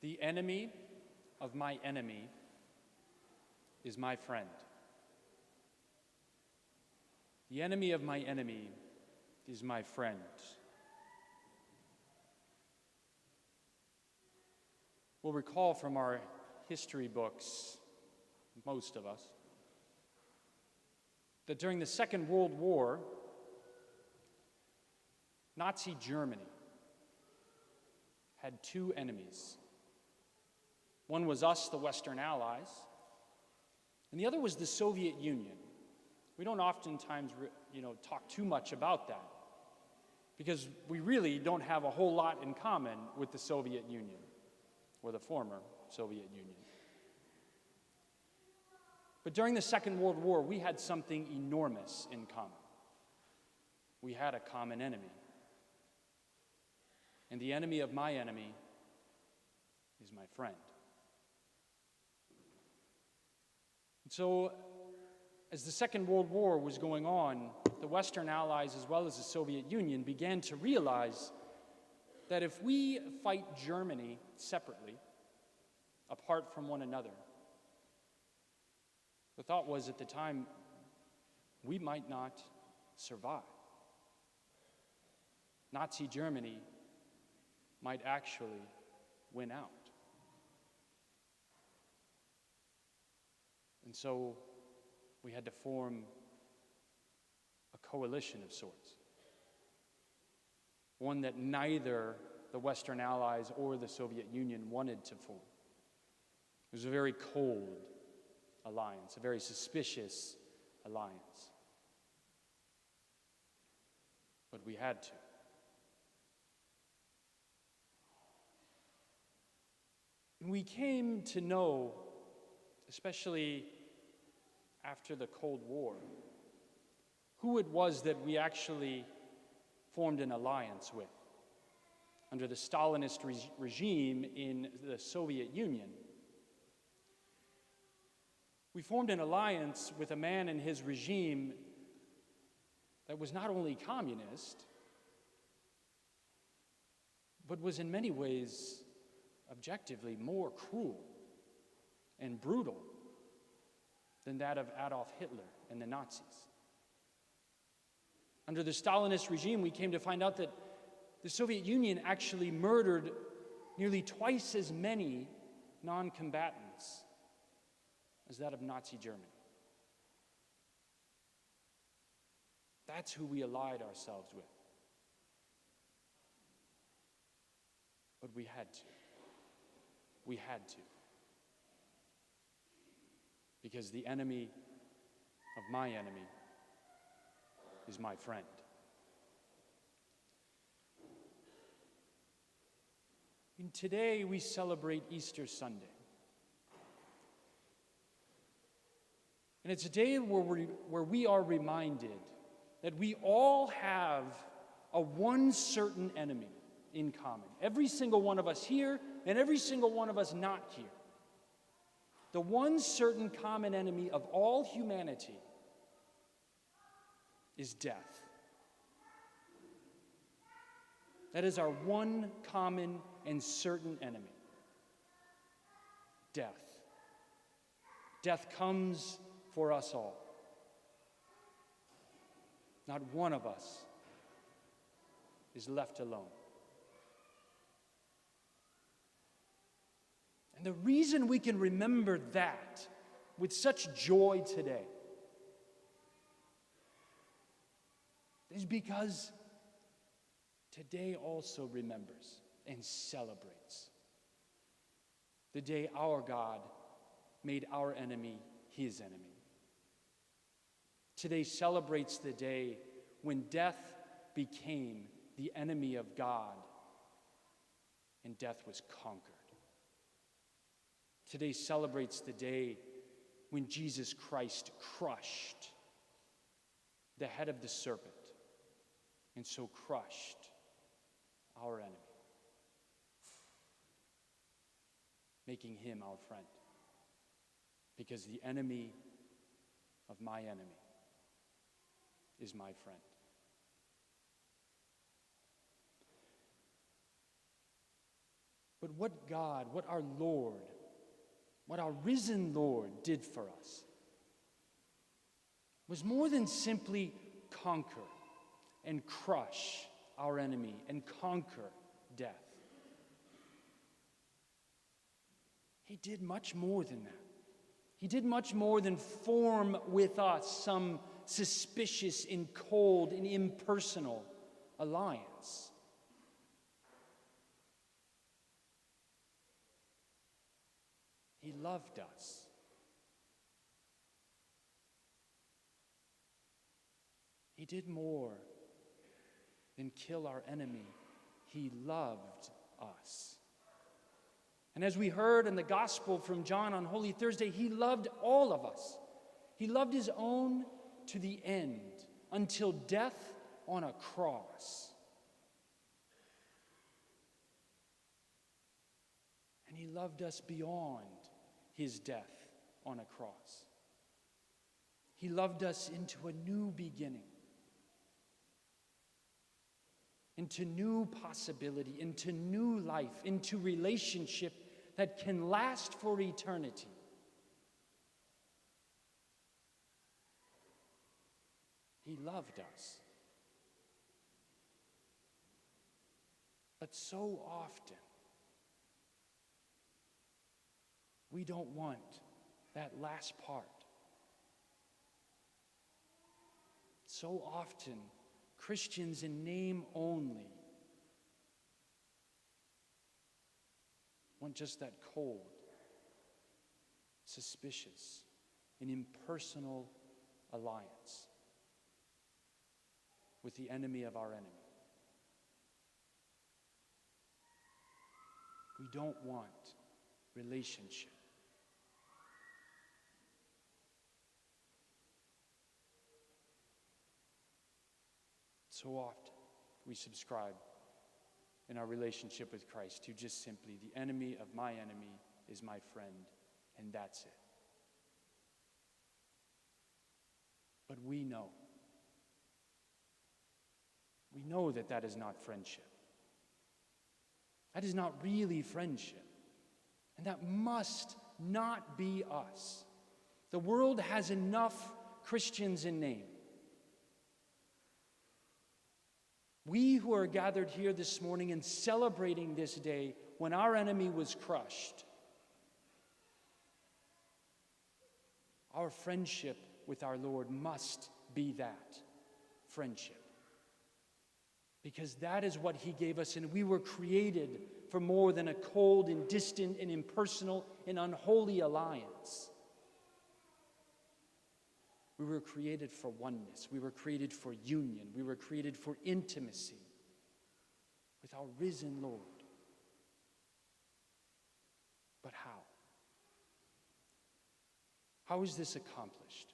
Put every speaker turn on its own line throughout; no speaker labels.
The enemy of my enemy is my friend. The enemy of my enemy is my friend. We'll recall from our history books, most of us, that during the Second World War, Nazi Germany had two enemies. One was us, the Western Allies, and the other was the Soviet Union. We don't oftentimes talk too much about that because we really don't have a whole lot in common with the Soviet Union, or the former Soviet Union. But during the Second World War, we had something enormous in common. We had a common enemy. And the enemy of my enemy is my friend. And so, as the Second World War was going on, the Western Allies, as well as the Soviet Union, began to realize that if we fight Germany separately, apart from one another, the thought was at the time, we might not survive. Nazi Germany might actually win out. And so we had to form a coalition of sorts, one that neither the Western Allies or the Soviet Union wanted to form. It was a very cold alliance, a very suspicious alliance. But we had to. And we came to know, especially after the Cold War, who it was that we actually formed an alliance with. Under the Stalinist regime in the Soviet Union, we formed an alliance with a man and his regime that was not only communist, but was in many ways objectively more cruel and brutal than that of Adolf Hitler and the Nazis. Under the Stalinist regime, we came to find out that the Soviet Union actually murdered nearly twice as many non-combatants as that of Nazi Germany. That's who we allied ourselves with. But we had to. We had to. Because the enemy of my enemy is my friend. And today we celebrate Easter Sunday. And it's a day where we are reminded that we all have a one certain enemy in common. Every single one of us here and every single one of us not here. The one certain common enemy of all humanity is death. That is our one common and certain enemy. Death. Death comes for us all. Not one of us is left alone. And the reason we can remember that with such joy today is because today also remembers and celebrates the day our God made our enemy his enemy. Today celebrates the day when death became the enemy of God and death was conquered. Today celebrates the day when Jesus Christ crushed the head of the serpent and so crushed our enemy, making him our friend. Because the enemy of my enemy is my friend. But what God, what our Lord, what our risen Lord did for us was more than simply conquer and crush our enemy and conquer death. He did much more than that. He did much more than form with us some suspicious and cold and impersonal alliance. He loved us. He did more than kill our enemy. He loved us. And as we heard in the gospel from John on Holy Thursday, he loved all of us. He loved his own to the end, until death on a cross. And he loved us beyond his death on a cross. He loved us into a new beginning, into new possibility, into new life, into relationship that can last for eternity. He loved us. But so often, we don't want that last part. So often, Christians in name only want just that cold, suspicious, and impersonal alliance with the enemy of our enemy. We don't want relationship. So often we subscribe in our relationship with Christ to just simply, the enemy of my enemy is my friend, and that's it. But we know that that is not friendship. That is not really friendship. And that must not be us. The world has enough Christians in name. We who are gathered here this morning and celebrating this day when our enemy was crushed, our friendship with our Lord must be that friendship. Because that is what he gave us, and we were created for more than a cold and distant and impersonal and unholy alliance. We were created for oneness. We were created for union. We were created for intimacy with our risen Lord. But how? How is this accomplished?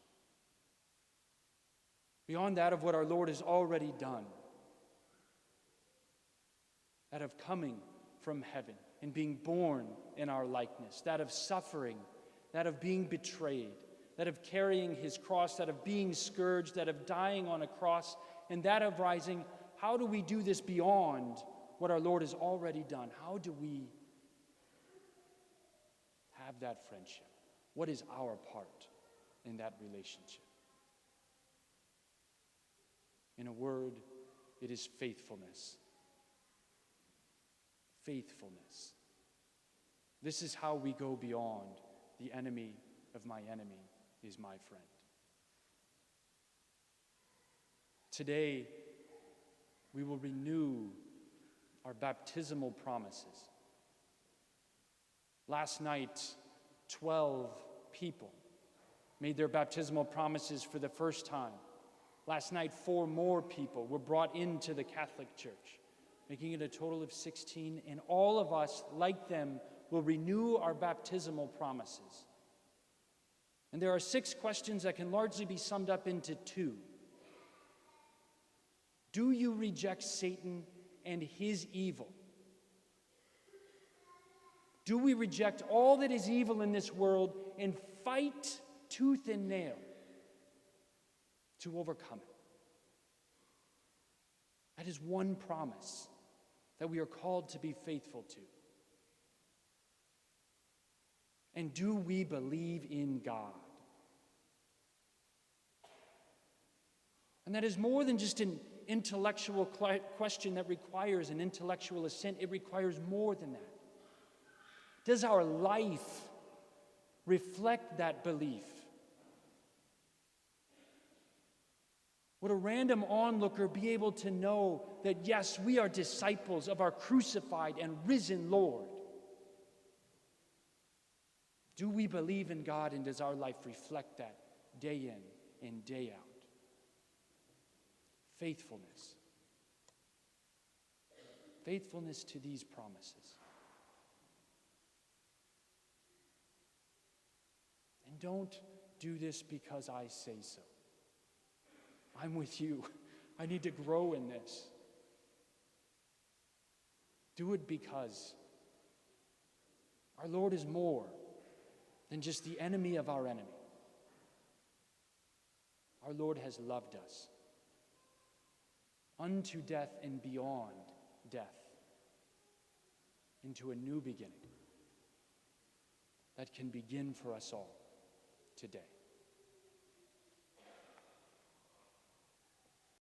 Beyond that of what our Lord has already done, that of coming from heaven and being born in our likeness, that of suffering, that of being betrayed, that of carrying his cross, that of being scourged, that of dying on a cross, and that of rising. How do we do this beyond what our Lord has already done? How do we have that friendship? What is our part in that relationship? In a word, it is faithfulness. Faithfulness. This is how we go beyond the enemy of my enemy is my friend. Today, we will renew our baptismal promises. Last night, 12 people made their baptismal promises for the first time. Last night, 4 more people were brought into the Catholic Church, making it a total of 16, and all of us, like them, will renew our baptismal promises. And there are 6 questions that can largely be summed up into 2. Do you reject Satan and his evil? Do we reject all that is evil in this world and fight tooth and nail to overcome it? That is one promise that we are called to be faithful to. And do we believe in God? And that is more than just an intellectual question that requires an intellectual assent. It requires more than that. Does our life reflect that belief? Would a random onlooker be able to know that, yes, we are disciples of our crucified and risen Lord? Do we believe in God, and does our life reflect that day in and day out? Faithfulness. Faithfulness to these promises. And don't do this because I say so. I'm with you. I need to grow in this. Do it because our Lord is more than just the enemy of our enemy. Our Lord has loved us unto death and beyond death, into a new beginning that can begin for us all today.